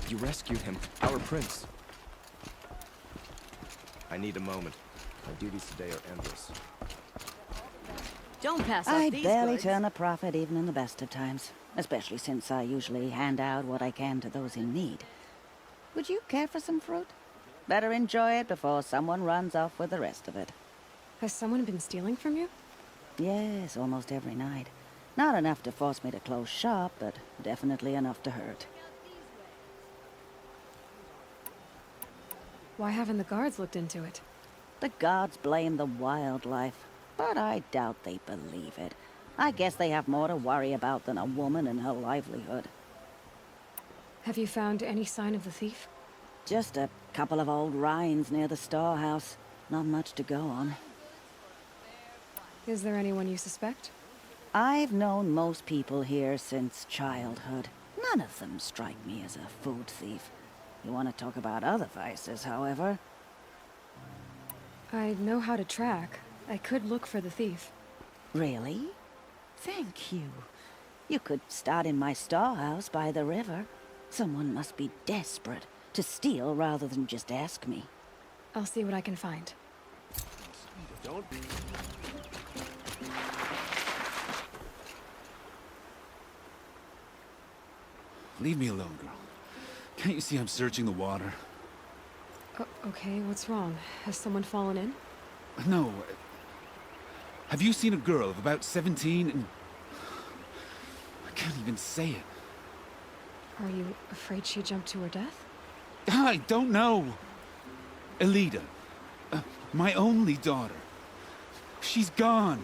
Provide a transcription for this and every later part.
You rescued him, our prince. I need a moment. My duties today are endless. Don't pass up I these barely goods. turn a profit even in the best of times, especially since I usually hand out what I can to those in need. Would you care for some fruit? Better enjoy it before someone runs off with the rest of it. Has someone been stealing from you? Yes, almost every night. Not enough to force me to close shop, but definitely enough to hurt. Why haven't the guards looked into it? The gods blame the wildlife, but I doubt they believe it. I guess they have more to worry about than a woman and her livelihood. Have you found any sign of the thief? Just a couple of old rinds near the storehouse. Not much to go on. Is there anyone you suspect? I've known most people here since childhood. None of them strike me as a food thief. You want to talk about other vices, however? I know how to track. I could look for the thief. Really? Thank you. You could start in my storehouse by the river. Someone must be desperate to steal rather than just ask me. I'll see what I can find. Don't... Leave me alone, girl. Can't you see I'm searching the water? Okay, what's wrong? Has someone fallen in? No. Have you seen a girl of about 17 and... I can't even say it. Are you afraid she jumped to her death? I don't know. Elida. My only daughter. She's gone.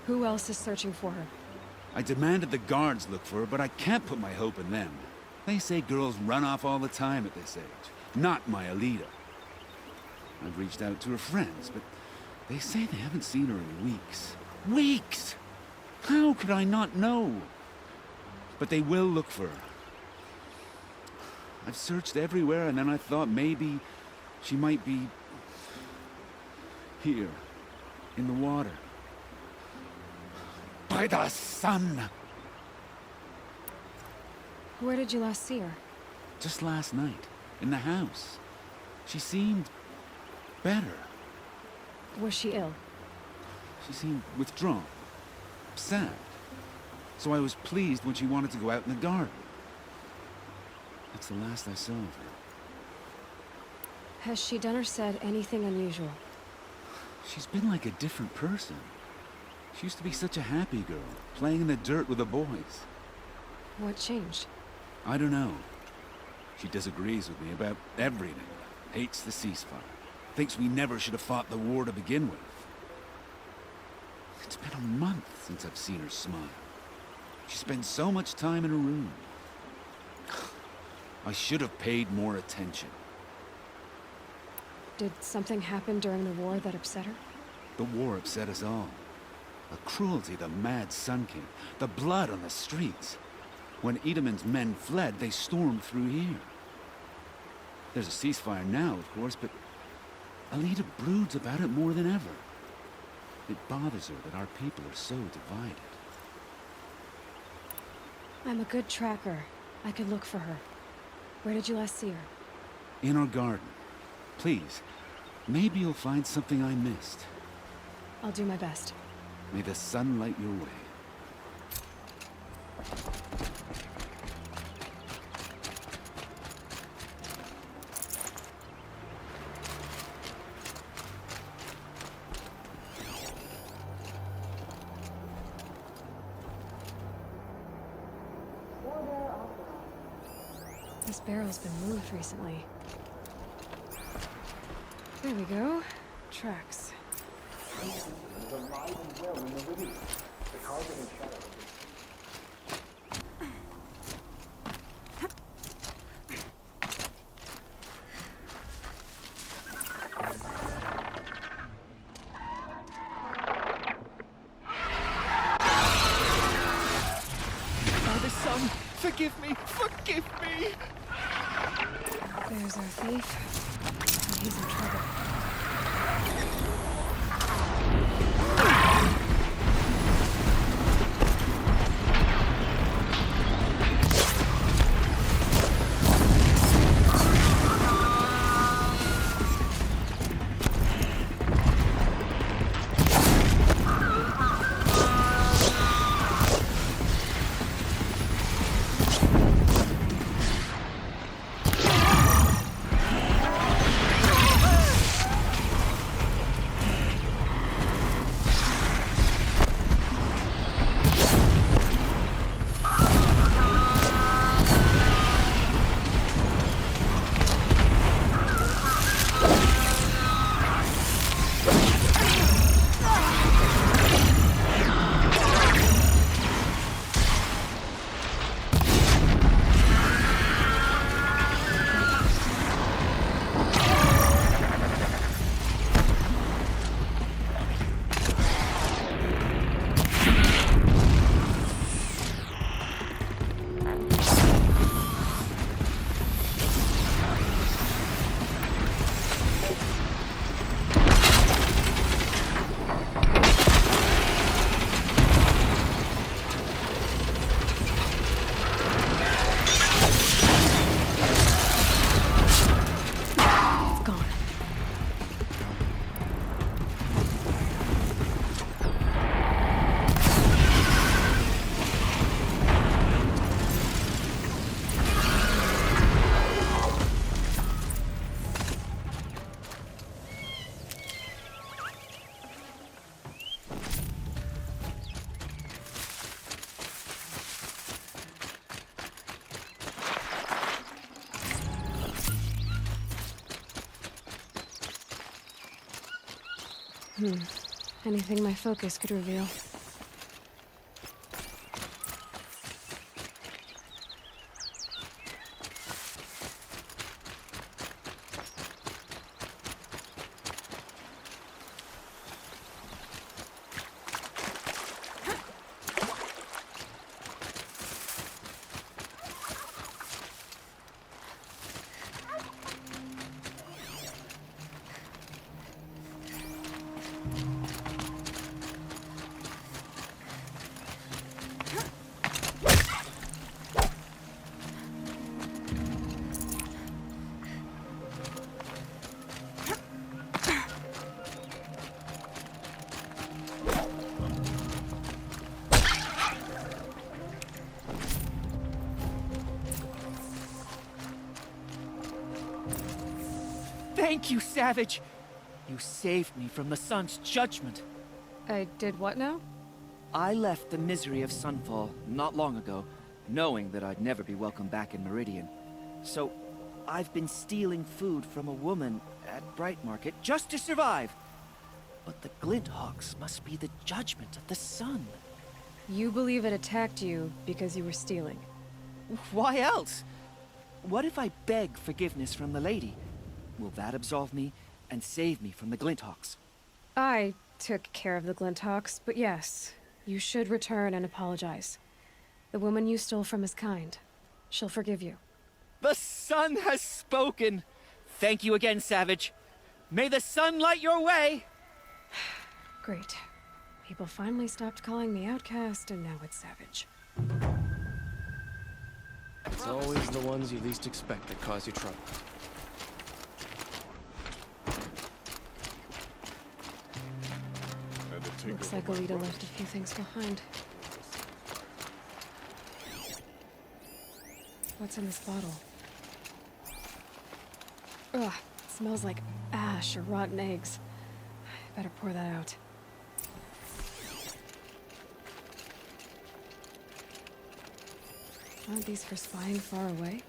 Who else is searching for her? I demanded the guards look for her, but I can't put my hope in them. They say girls run off all the time at this age. Not my Elida. I've reached out to her friends, but they say they haven't seen her in weeks. Weeks! How could I not know? But they will look for her. I've searched everywhere, and then I thought maybe she might be... here, in the water. By the sun! Where did you last see her? Just last night, in the house. She seemed... better. Was she ill? She seemed withdrawn. Sad. So I was pleased when she wanted to go out in the garden. That's the last I saw of her. Has she done or said anything unusual? She's been like a different person. She used to be such a happy girl, playing in the dirt with the boys. What changed? I don't know. She disagrees with me about everything. Hates the ceasefire. Thinks we never should have fought the war to begin with. It's been a month since I've seen her smile. She spends so much time in her room. I should have paid more attention. Did something happen during the war that upset her? The war upset us all. The cruelty, the mad Sun King, the blood on the streets. When Edamon's men fled, they stormed through here. There's a ceasefire now, of course, but Elida broods about it more than ever. It bothers her that our people are so divided. I'm a good tracker. I could look for her. Where did you last see her? In our garden. Please, maybe you'll find something I missed. I'll do my best. May the sun light your way. This barrel's been moved recently. There we go. Tracks. Father, son, forgive me! Forgive me! There's our thief. And he's in trouble. Anything my focus could reveal. Thank you, Savage! You saved me from the sun's judgment. I did what now? I left the misery of Sunfall not long ago, knowing that I'd never be welcome back in Meridian. So, I've been stealing food from a woman at Bright Market just to survive. But the Glinthawks must be the judgment of the sun. You believe it attacked you because you were stealing. Why else? What if I beg forgiveness from the lady? Will that absolve me and save me from the Glinthawks? I took care of the Glinthawks, but yes, you should return and apologize. The woman you stole from is kind. She'll forgive you. The sun has spoken! Thank you again, Savage. May the sun light your way! Great. People finally stopped calling me outcast, and now it's Savage. It's always the ones you least expect that cause you trouble. Looks like Alita left a few things behind. What's in this bottle? Ugh, it smells like ash or rotten eggs. I better pour that out. Aren't these for spying far away?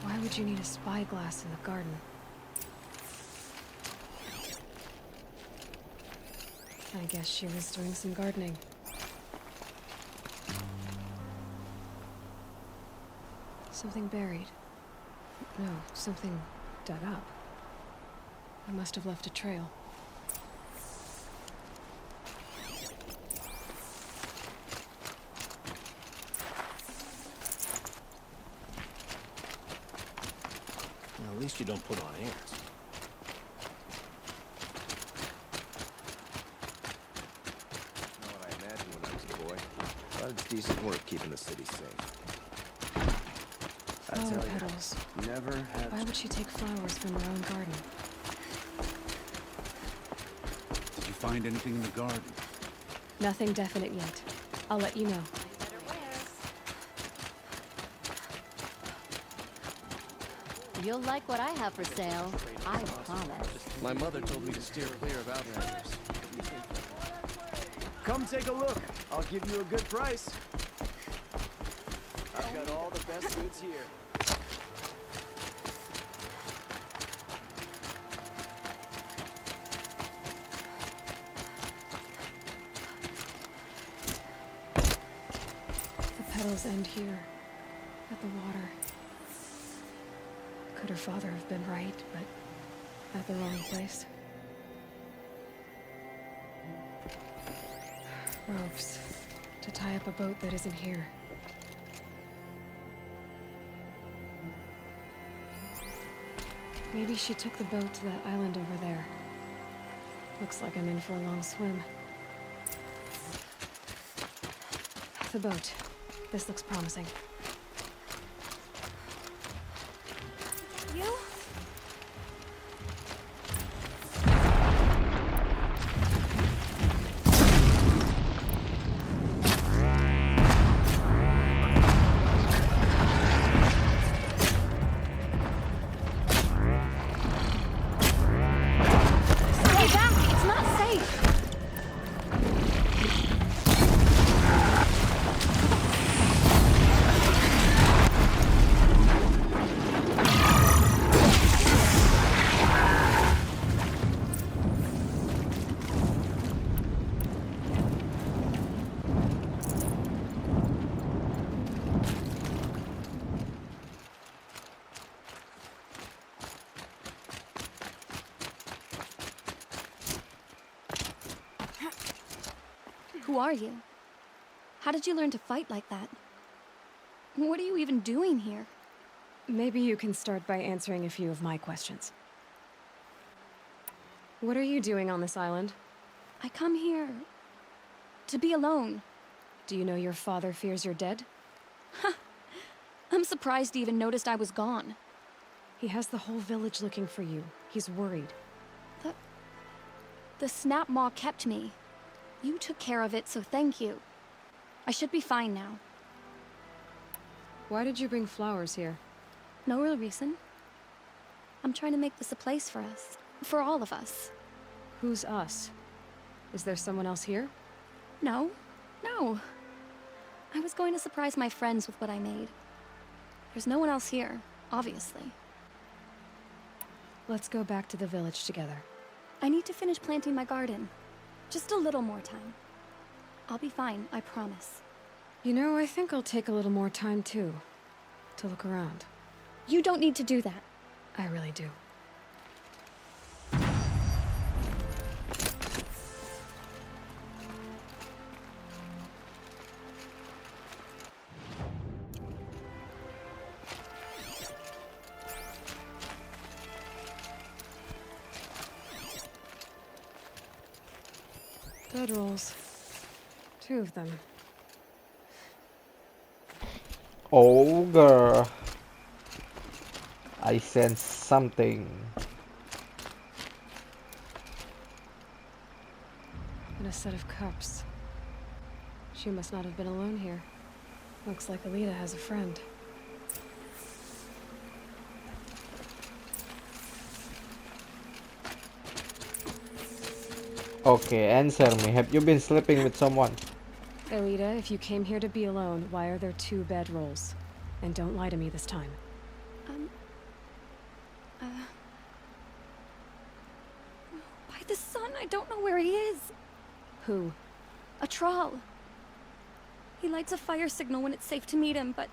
Why would you need a spyglass in the garden? I guess she was doing some gardening. Something buried. No, something dug up. I must have left a trail. Well, at least you don't put on airs. Not what I imagined when I was a boy. But it's decent work keeping the city safe. I Flower tell you, petals. never had. Why would she take flowers from her own garden? Did you find anything in the garden? Nothing definite yet. I'll let you know. You'll like what I have for sale. I promise. My mother told me to steer clear of outlanders. Come take a look. I'll give you a good price. I've got all the best goods here. The petals end here, at the water. Could her father have been right, but at the wrong place? Ropes. To tie up a boat that isn't here. Maybe she took the boat to that island over there. Looks like I'm in for a long swim. The boat. This looks promising. You? Stay back! It's not safe! Who are you? How did you learn to fight like that? What are you even doing here? Maybe you can start by answering a few of my questions. What are you doing on this island? I come here to be alone. Do you know your father fears you're dead? I'm surprised he even noticed I was gone. He has the whole village looking for you. He's worried. The Snap Maw kept me. You took care of it, so thank you. I should be fine now. Why did you bring flowers here? No real reason. I'm trying to make this a place for us. For all of us. Who's us? Is there someone else here? No. I was going to surprise my friends with what I made. There's no one else here, obviously. Let's go back to the village together. I need to finish planting my garden. Just a little more time. I'll be fine, I promise. You know, I think I'll take a little more time too. To look around. You don't need to do that. I really do. Bedrolls. 2 of them. Ogre. I sense something. And a set of cups. She must not have been alone here. Looks like Alita has a friend. Okay, answer me. Have you been sleeping with someone? Alita, if you came here to be alone, why are there 2 bedrolls? And don't lie to me this time. By the sun, I don't know where he is. Who? A troll. He lights a fire signal when it's safe to meet him, but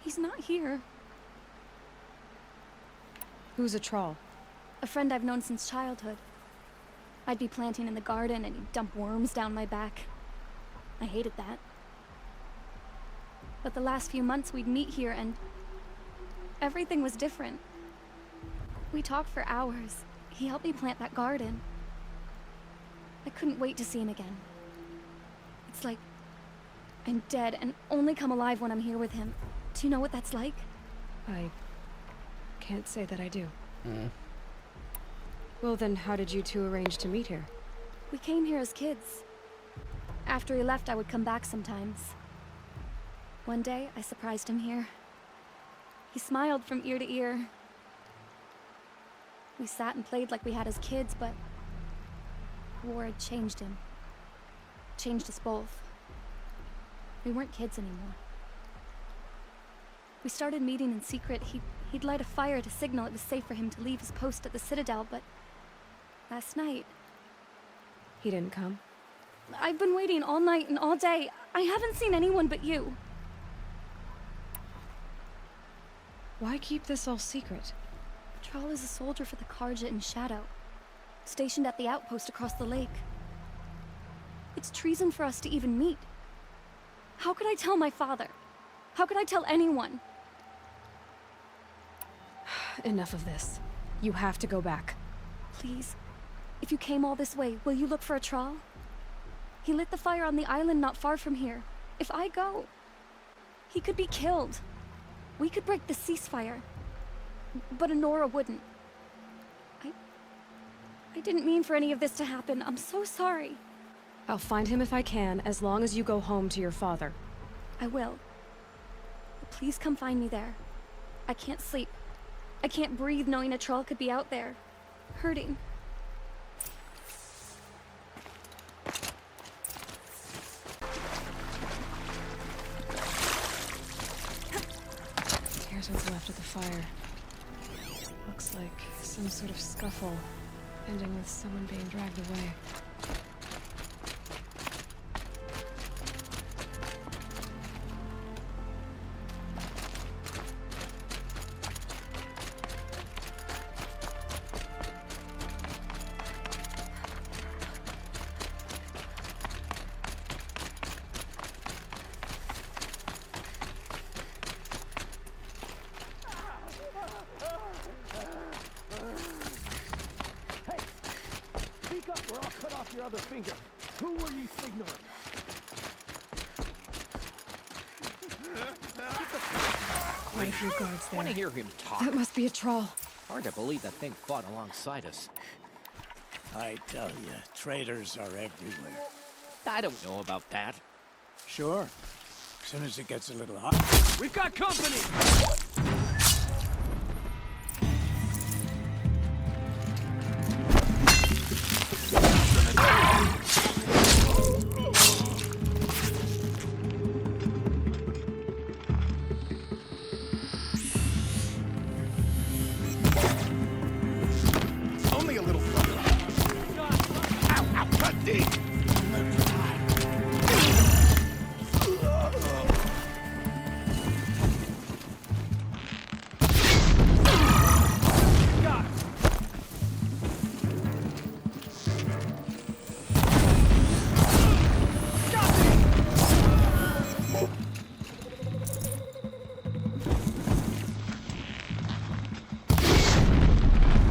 he's not here. Who's a troll? A friend I've known since childhood. I'd be planting in the garden and he'd dump worms down my back. I hated that. But the last few months we'd meet here and everything was different. We talked for hours. He helped me plant that garden. I couldn't wait to see him again. It's like I'm dead and only come alive when I'm here with him. Do you know what that's like? I can't say that I do. Well then, how did you 2 arrange to meet here? We came here as kids. After he left, I would come back sometimes. One day, I surprised him here. He smiled from ear to ear. We sat and played like we had as kids, but war had changed him. Changed us both. We weren't kids anymore. We started meeting in secret. He'd light a fire to signal it was safe for him to leave his post at the Citadel, but last night, He didn't come? I've been waiting all night and all day. I haven't seen anyone but you. Why keep this all secret? Thrall is a soldier for the Carja in Shadow, stationed at the outpost across the lake. It's treason for us to even meet. How could I tell my father? How could I tell anyone? Enough of this. You have to go back. Please, if you came all this way, will you look for a Thrall? He lit the fire on the island not far from here. If I go, he could be killed. We could break the ceasefire, but Honora wouldn't. I didn't mean for any of this to happen. I'm so sorry. I'll find him if I can, as long as you go home to your father. I will. But please come find me there. I can't sleep. I can't breathe knowing a Thrall could be out there, hurting. Here's what's left of the fire. Looks like some sort of scuffle, ending with someone being dragged away. off your other finger. Who were you signaling? Quite a few guards Want to there. hear him talk? That must be a troll. Hard to believe that thing fought alongside us. I tell you, traitors are everywhere. I don't know about that. Sure. As soon as it gets a little hot. We've got company! Only a little further. Ow, ow, cut deep!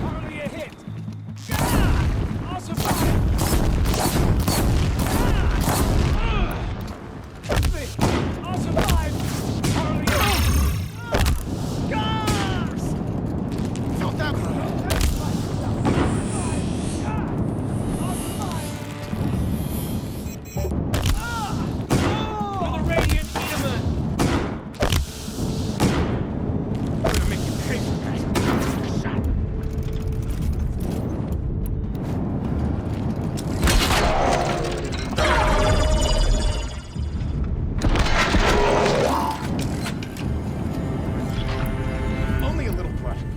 Hardly a hit! I'll survive! I'll survive! Hardly a hit! Gas! Felt that For the Radiant Demon! I'm gonna make you pay for that. Shot. Only a little pressure.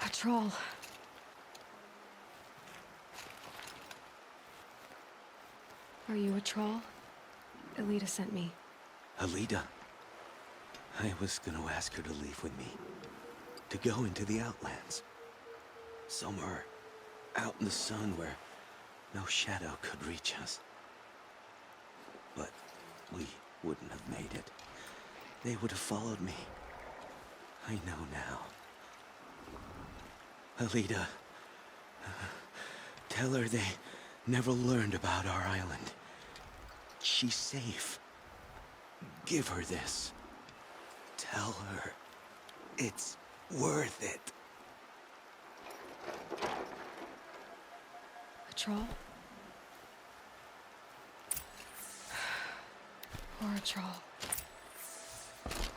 A troll. Are you a troll? Elita sent me. Alida. I was gonna ask her to leave with me. To go into the Outlands. Somewhere out in the sun where no shadow could reach us. But we wouldn't have made it. They would have followed me. I know now. Alida. Tell her they never learned about our island. She's safe. Give her this. Tell her it's worth it. A troll? Poor troll.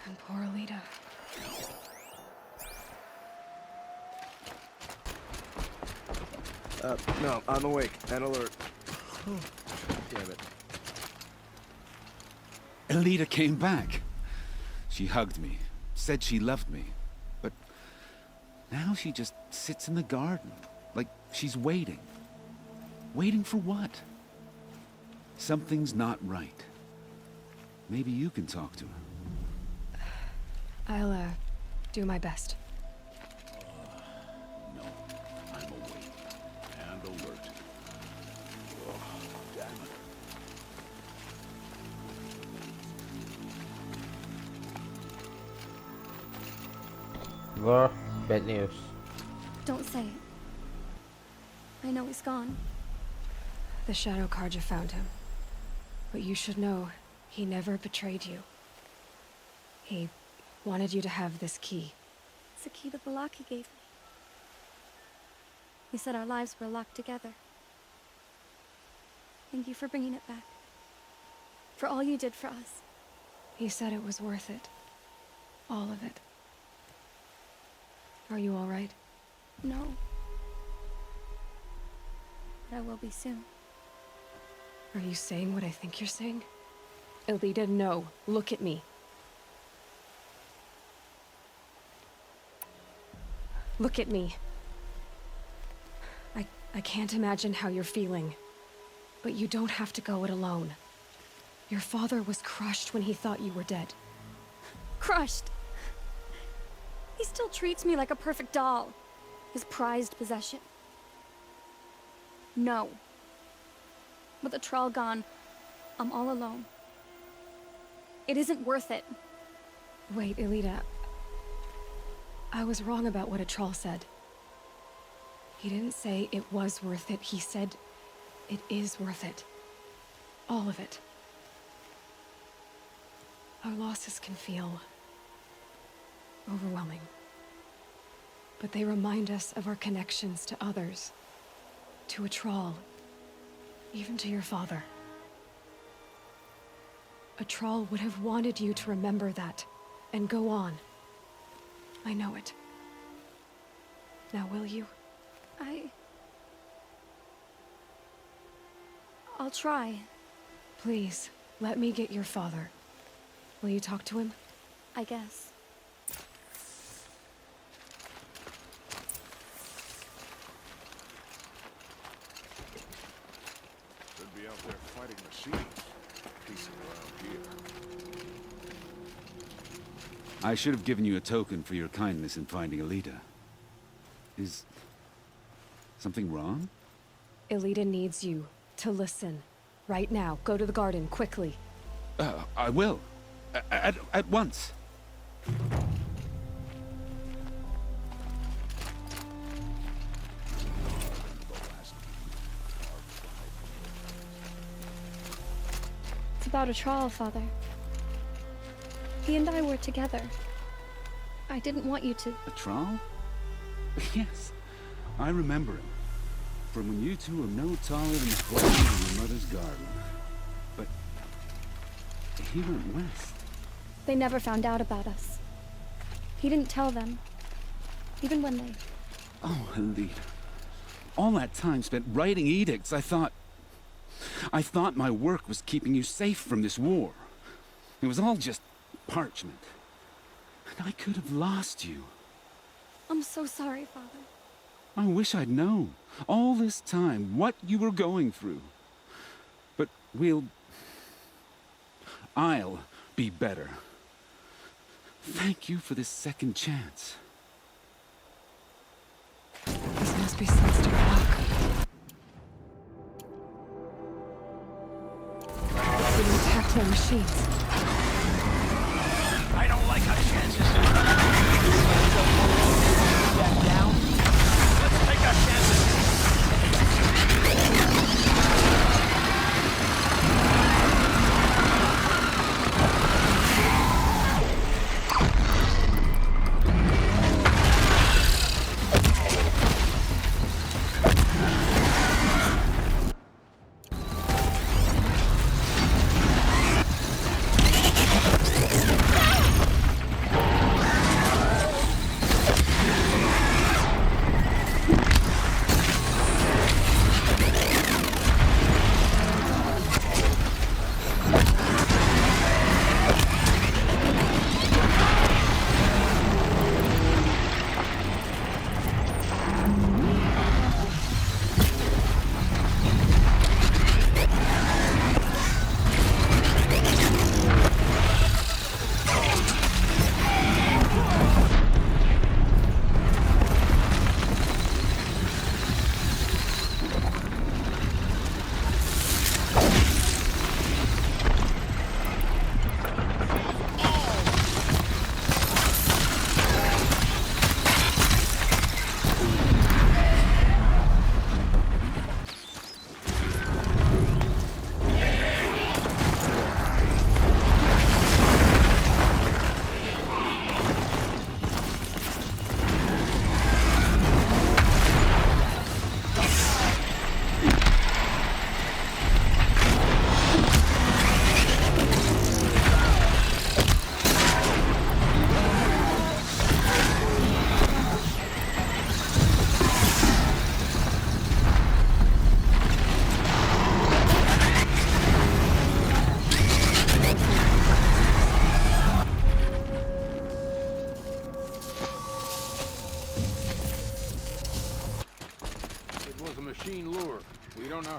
And poor Alita. No, I'm awake and alert. Damn it. Elita came back. She hugged me, said she loved me, but now she just sits in the garden, like she's waiting. Waiting for what? Something's not right. Maybe you can talk to her. I'll, do my best. No, I'm awake and alert. Oh, damn it. Well, bad news. Don't say it. I know he's gone. The Shadow Carja found him. But you should know, he never betrayed you. He wanted you to have this key. It's the key that Balaki gave me. He said our lives were locked together. Thank you for bringing it back. For all you did for us. He said it was worth it. All of it. Are you all right? No. But I will be soon. Are you saying what I think you're saying? Elita, no. Look at me. Look at me. I can't imagine how you're feeling. But you don't have to go it alone. Your father was crushed when he thought you were dead. Crushed! He still treats me like a perfect doll. His prized possession. No. With the Troll gone, I'm all alone. It isn't worth it. Wait, Elita. I was wrong about what a troll said. He didn't say it was worth it. He said it is worth it. All of it. Our losses can feel overwhelming. But they remind us of our connections to others, to a Thrall, even to your father. A Thrall would have wanted you to remember that and go on. I know it. Now will you? I'll try. Please, let me get your father. Will you talk to him? I guess. Should be out there fighting machines. Decent around here. I should have given you a token for your kindness in finding Alita. Is something wrong? Elita needs you to listen. Right now. Go to the garden, quickly. I will. At once. It's about a Thrall, Father. He and I were together. I didn't want you to... A Thrall? Yes. I remember him. From when you two were no taller than the flowers in your mother's garden. But he went west. They never found out about us. He didn't tell them. Even when they... Oh, Alita. All that time spent writing edicts, I thought my work was keeping you safe from this war. It was all just parchment. And I could have lost you. I'm so sorry, Father. I wish I'd known, all this time, what you were going through. But I'll be better. Thank you for this second chance. This must be Sunster Rock. They attacked their machines. I don't like our chances. Down. Let's take our chances.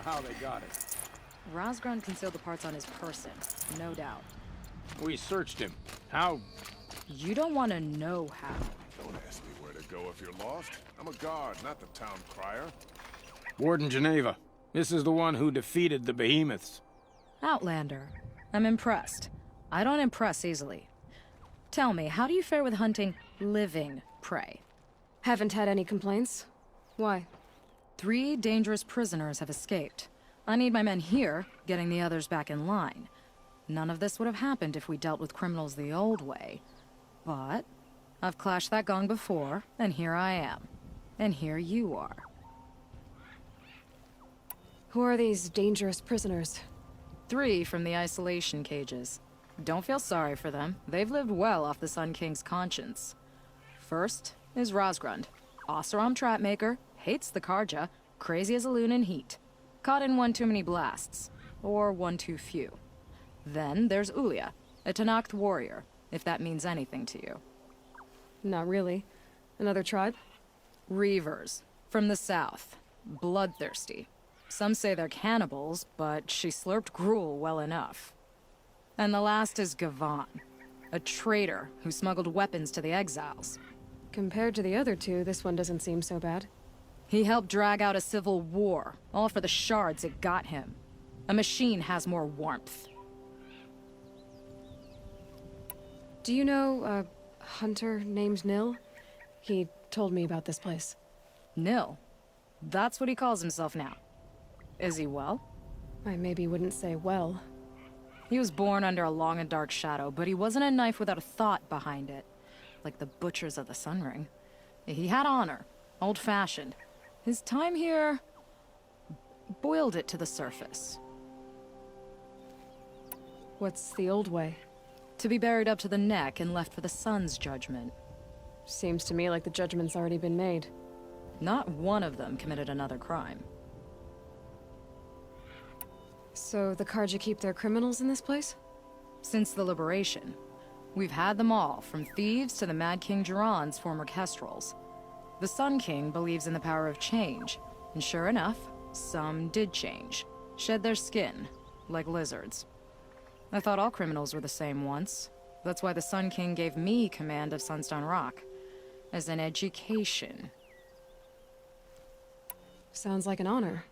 How they got it. Rosgron concealed the parts on his person, no doubt. We searched him. How? You don't want to know how. Don't ask me where to go if you're lost. I'm a guard, not the town crier. Warden Geneva. This is the one who defeated the behemoths. Outlander. I'm impressed. I don't impress easily. Tell me, how do you fare with hunting living prey? Haven't had any complaints. Why? 3 dangerous prisoners have escaped. I need my men here, getting the others back in line. None of this would have happened if we dealt with criminals the old way. But I've clashed that gong before, and here I am. And here you are. Who are these dangerous prisoners? 3 from the isolation cages. Don't feel sorry for them. They've lived well off the Sun King's conscience. First is Rosgrund. Oseram trapmaker, hates the Karja, crazy as a loon in heat. Caught in one too many blasts. Or one too few. Then there's Ulia, a Tenakth warrior, if that means anything to you. Not really. Another tribe? Reavers, from the south. Bloodthirsty. Some say they're cannibals, but she slurped gruel well enough. And the last is Gavan, a traitor who smuggled weapons to the exiles. Compared to the other 2, this one doesn't seem so bad. He helped drag out a civil war, all for the shards it got him. A machine has more warmth. Do you know a hunter named Nil? He told me about this place. Nil? That's what he calls himself now. Is he well? I maybe wouldn't say well. He was born under a long and dark shadow, but he wasn't a knife without a thought behind it. Like the butchers of the Sun Ring. He had honor, old-fashioned. His time here boiled it to the surface. What's the old way? To be buried up to the neck and left for the sun's judgment. Seems to me like the judgment's already been made. Not one of them committed another crime. So the Karja keep their criminals in this place? Since the liberation. We've had them all, from thieves to the Mad King Jiran's former kestrels. The Sun King believes in the power of change, and sure enough, some did change. Shed their skin, like lizards. I thought all criminals were the same once. That's why the Sun King gave me command of Sunstone Rock. As an education. Sounds like an honor.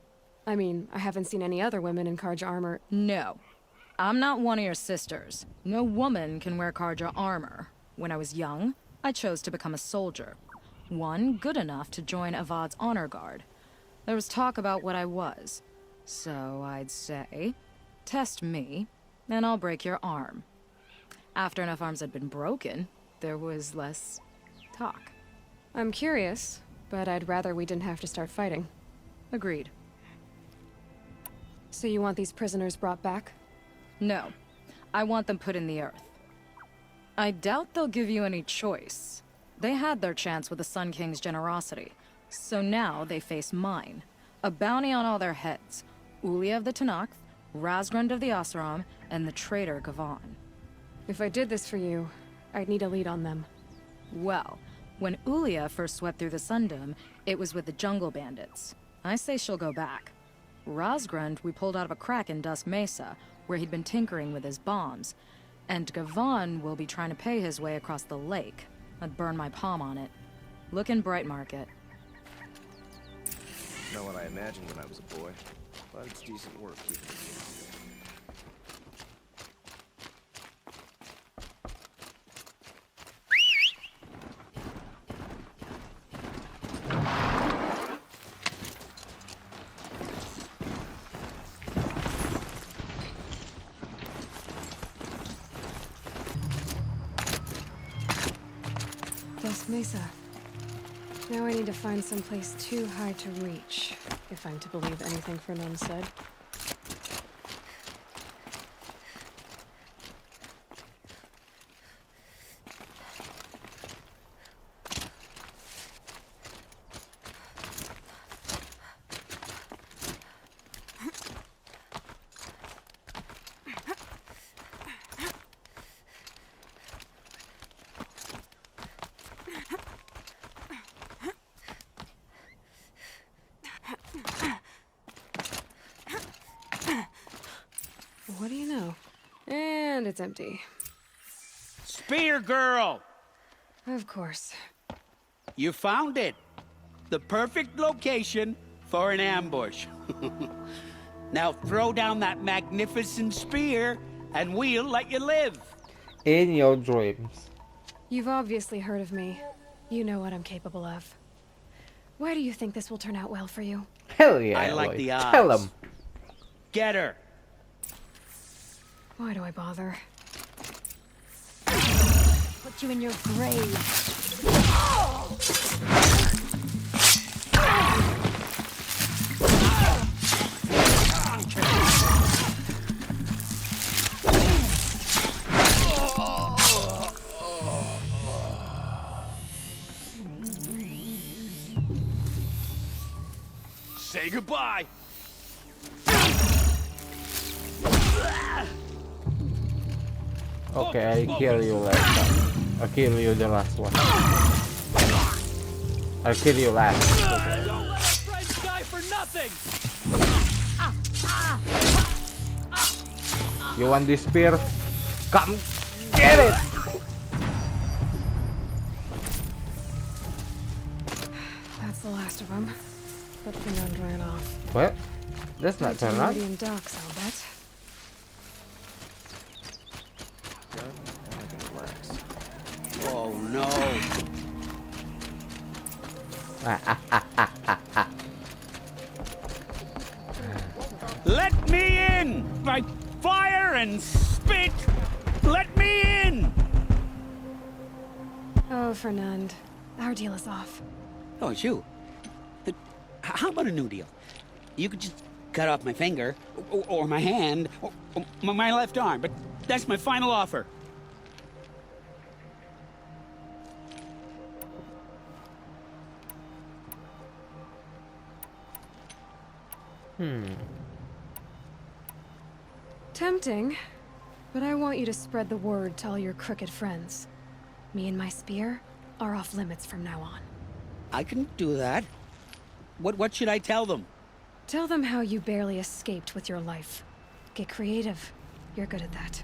I mean, I haven't seen any other women in Karja armor. No. I'm not one of your sisters. No woman can wear Karja armor. When I was young, I chose to become a soldier. One good enough to join Avad's honor guard. There was talk about what I was. So I'd say, test me, and I'll break your arm. After enough arms had been broken, there was less talk. I'm curious, but I'd rather we didn't have to start fighting. Agreed. So you want these prisoners brought back? No. I want them put in the earth. I doubt they'll give you any choice. They had their chance with the Sun King's generosity, so now they face mine. A bounty on all their heads. Ulia of the Tenakth, Rosgrund of the Oseram, and the traitor Gavan. If I did this for you, I'd need a lead on them. Well, when Ulia first swept through the Sundom, it was with the jungle bandits. I say she'll go back. Rosgrund we pulled out of a crack in Dusk Mesa, where he'd been tinkering with his bombs. And Gavan will be trying to pay his way across the lake. I'd burn my palm on it. Look in Bright Market. Not what I imagined when I was a boy, but it's decent work keeping it safe. Dusk Mesa. Now I need to find someplace too high to reach, if I'm to believe anything Fernand said. What do you know? And it's empty. Spear Girl! Of course. You found it. The perfect location for an ambush. Now throw down that magnificent spear, and we'll let you live. In your dreams. You've obviously heard of me. You know what I'm capable of. Why do you think this will turn out well for you? Hell yeah, I like boy. the odds. Tell him. Get her. Why do I bother? Put you in your grave. Say goodbye. Okay, I kill you last time. I'll kill you the last one. I'll kill you last. Don't let our friends die for nothing. You want this spear? Come get it! That's the last of them. But the nun ran off. What? That's not To turn on. Meridian docks, I'll bet. Oh no. Let me in! By fire and spit! Let me in! Oh, Fernand. Our deal is off. Oh, it's you. How about a new deal? You could just cut off my finger, or my hand, or my left arm, but that's my final offer. Tempting, but I want you to spread the word to all your crooked friends. Me and my spear are off limits from now on. I can do that. What should I tell them? Tell them how you barely escaped with your life. Get creative. You're good at that.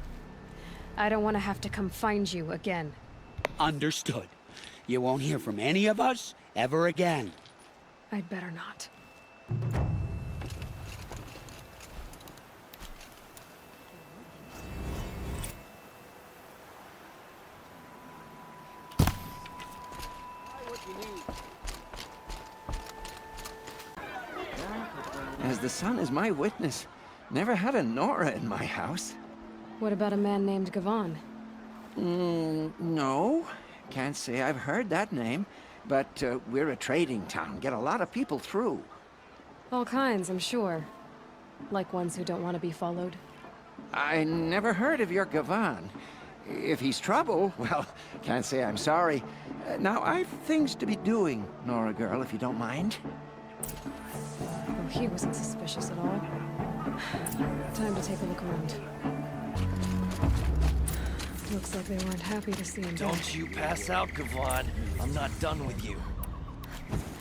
I don't want to have to come find you again. Understood. You won't hear from any of us ever again. I'd better not. As the sun is my witness, never had a Nora in my house. What about a man named Gavon? No. Can't say I've heard that name, but we're a trading town. Get a lot of people through. All kinds, I'm sure. Like ones who don't want to be followed. I never heard of your Gavon. If he's trouble, well, can't say I'm sorry. Now, I've things to be doing, Nora girl, if you don't mind. Oh, he wasn't suspicious at all. Time to take a look around. Looks like they weren't happy to see him dead. Don't you pass out, Gavon. I'm not done with you.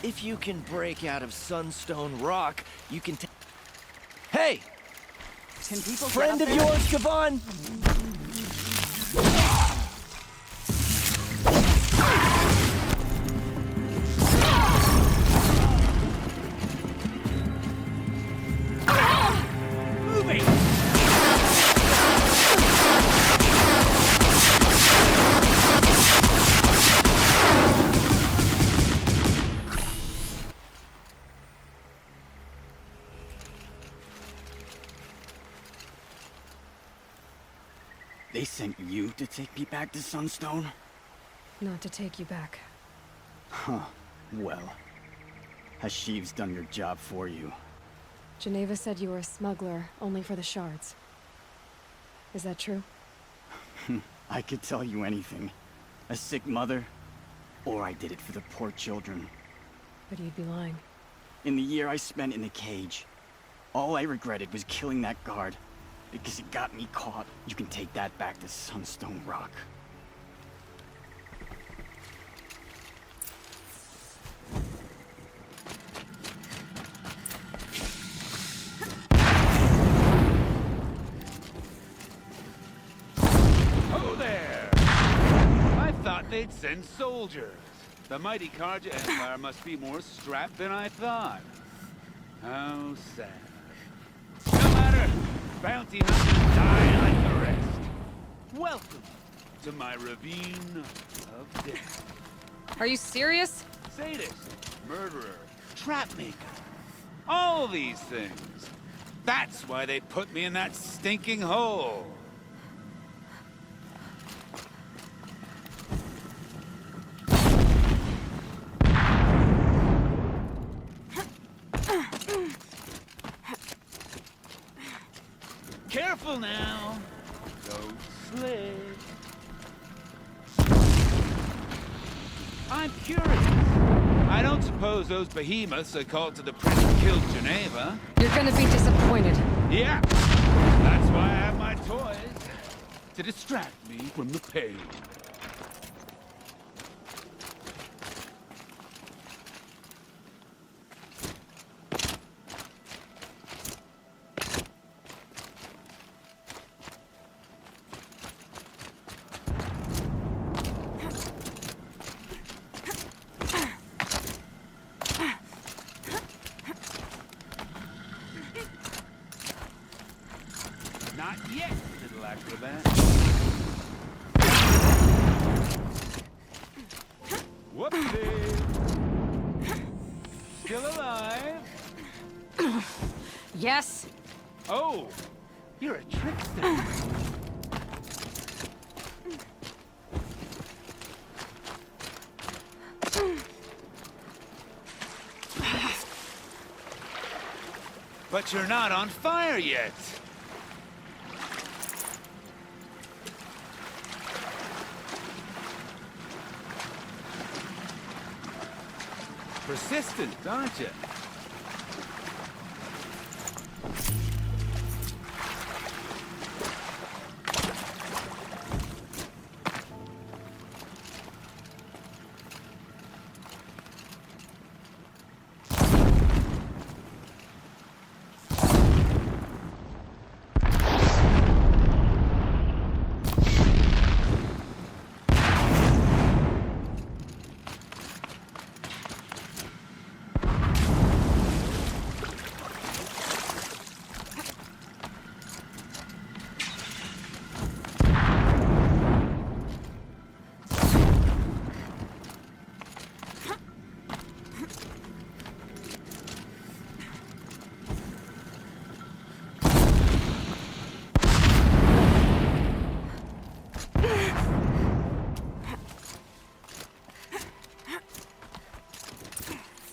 If you can break out of Sunstone Rock, you can Hey! Can people Friend of yours, Gavon? They sent you to take me back to Sunstone? Not to take you back. Huh. Well, has Sheeves done your job for you? Geneva said you were a smuggler, only for the shards. Is that true? I could tell you anything. A sick mother, or I did it for the poor children. But you'd be lying. In the year I spent in the cage, all I regretted was killing that guard. Because it got me caught. You can take that back to Sunstone Rock. Oh there! I thought they'd send soldiers. The mighty Carja Empire must be more strapped than I thought. How sad. No matter. Bounty hunters die like the rest. Welcome to my ravine of death. Are you serious? Sadist, murderer, trapmaker. All these things. That's why they put me in that stinking hole. Careful now. Don't slip. I'm curious. I don't suppose those behemoths they called to the prince who killed Geneva. You're gonna be disappointed. Yeah. That's why I have my toys. To distract me from the pain. Not yet, little acrobat. Whoopsie! Still alive? Yes? Oh, you're a trickster. But you're not on fire yet. Persistent, aren't you?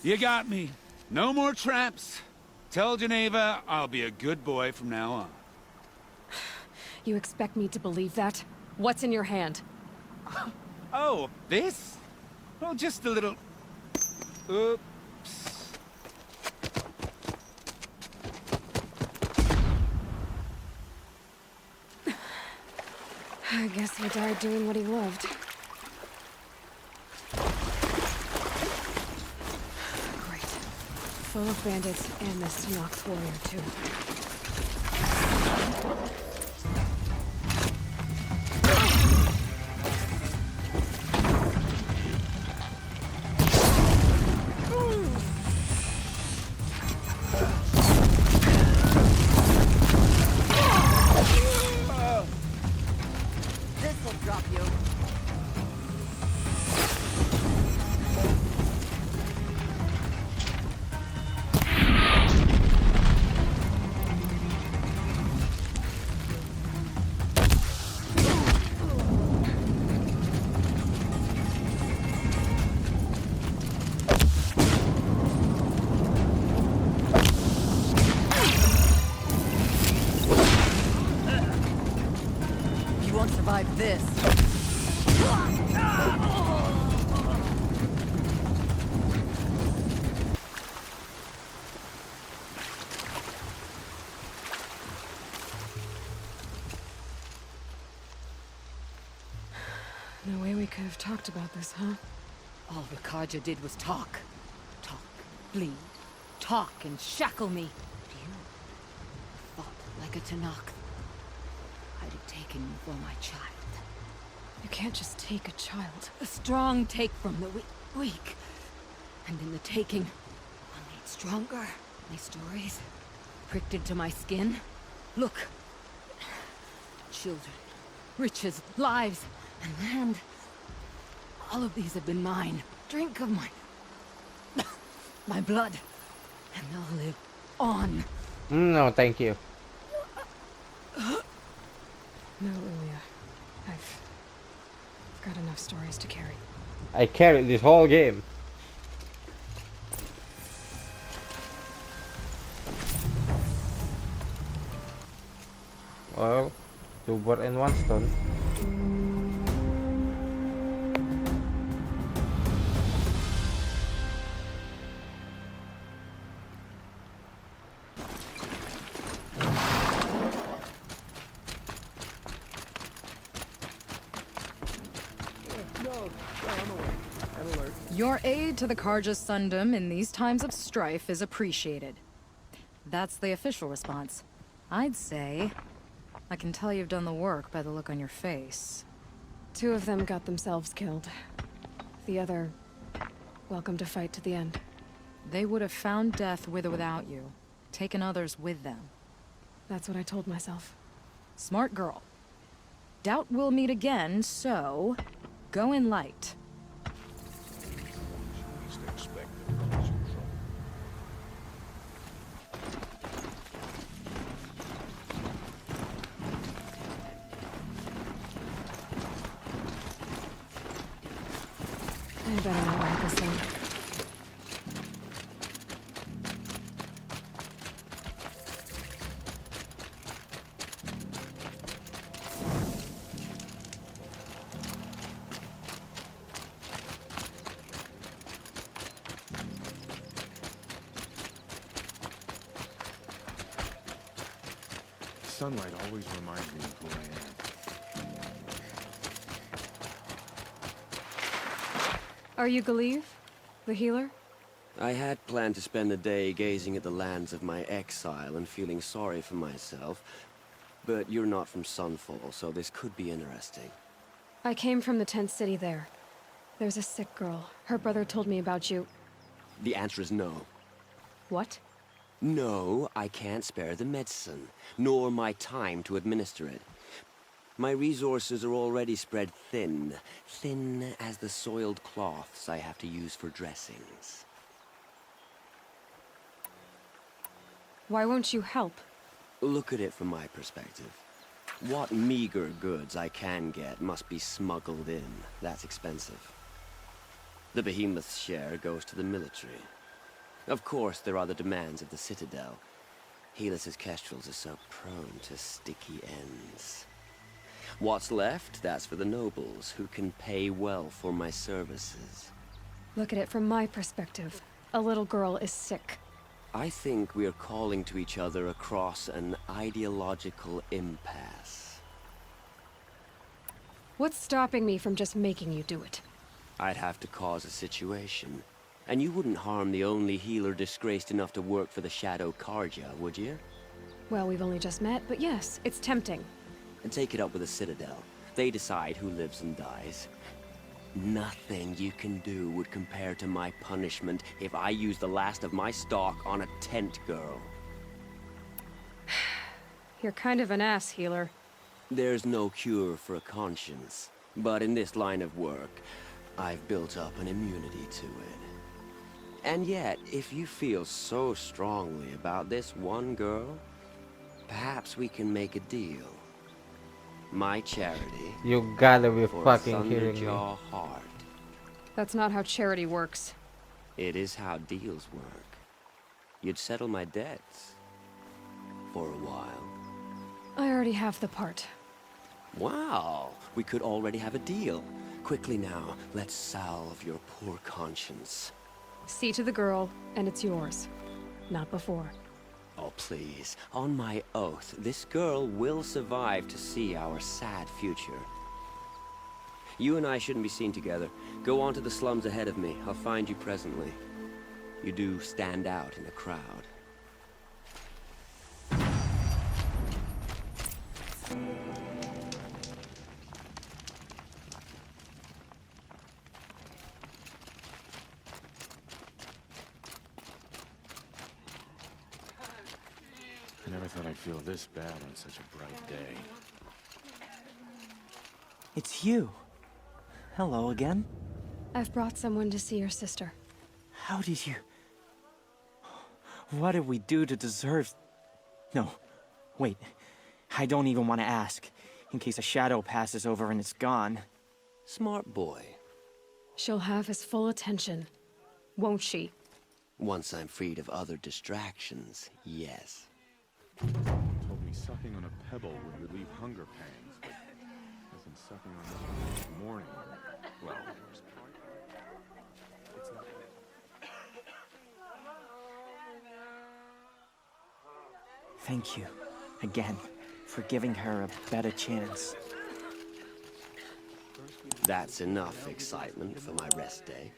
You got me. No more traps. Tell Geneva I'll be a good boy from now on. You expect me to believe that? What's in your hand? Oh, this? Well, just a little... Oops. I guess he died doing what he loved. Full of bandits and this Nox warrior, too. This'll drop you. Survive this. No way we could have talked about this, huh? All Rakarja did was talk. Talk, bleed, talk, and shackle me. But you fought like a Tanakh. I'd have taken you for my child. You can't just take a child. A strong take from the weak. And in the taking, one made stronger. My stories pricked into my skin. Look. Children, riches, lives, and land. All of these have been mine. Drink of my... my blood. And they'll live on. No, thank you. No, Ilya. I've got enough stories to carry. I carried this whole game. Well, 2 birds and 1 stone. Your aid to the Karja Sundom in these times of strife is appreciated. That's the official response. I'd say... I can tell you've done the work by the look on your face. 2 of them got themselves killed. The other... welcome to fight to the end. They would have found death with or without you. Taken others with them. That's what I told myself. Smart girl. Doubt we'll meet again, so... go in light. Least expect to cause you trouble. I better not write this in. Sunlight always reminds me of who I am. Are you Galeev? The healer? I had planned to spend the day gazing at the lands of my exile and feeling sorry for myself, but you're not from Sunfall, so this could be interesting. I came from the tent city there. There's a sick girl. Her brother told me about you. The answer is no. What? No, I can't spare the medicine, nor my time to administer it. My resources are already spread thin, thin as the soiled cloths I have to use for dressings. Why won't you help? Look at it from my perspective. What meager goods I can get must be smuggled in. That's expensive. The behemoth's share goes to the military. Of course, there are the demands of the Citadel. Helis's kestrels are so prone to sticky ends. What's left, that's for the nobles, who can pay well for my services. Look at it from my perspective. A little girl is sick. I think we are calling to each other across an ideological impasse. What's stopping me from just making you do it? I'd have to cause a situation. And you wouldn't harm the only healer disgraced enough to work for the Shadow Karja, would you? Well, we've only just met, but yes, it's tempting. And take it up with the Citadel. They decide who lives and dies. Nothing you can do would compare to my punishment if I use the last of my stock on a tent girl. You're kind of an ass, healer. There's no cure for a conscience. But in this line of work, I've built up an immunity to it. And yet, if you feel so strongly about this one girl, perhaps we can make a deal. My charity. You gotta be for fucking kidding me. Thunderjaw Heart. That's not how charity works. It is how deals work. You'd settle my debts. For a while. I already have the part. Wow, we could already have a deal. Quickly now, let's salve your poor conscience. See to the girl, and it's yours. Not before. Oh, please. On my oath, this girl will survive to see our sad future. You and I shouldn't be seen together. Go on to the slums ahead of me. I'll find you presently. You do stand out in a crowd. I never thought I'd feel this bad on such a bright day. It's you. Hello again. I've brought someone to see your sister. How did you... What did we do to deserve... No, wait. I don't even want to ask, in case a shadow passes over and it's gone. Smart boy. She'll have his full attention, won't she? Once I'm freed of other distractions, yes. Told me sucking on a pebble would relieve hunger pangs, but hasn't sucking on this one this morning. Well, it's not. Thank you, again, for giving her a better chance. That's enough excitement for my rest day.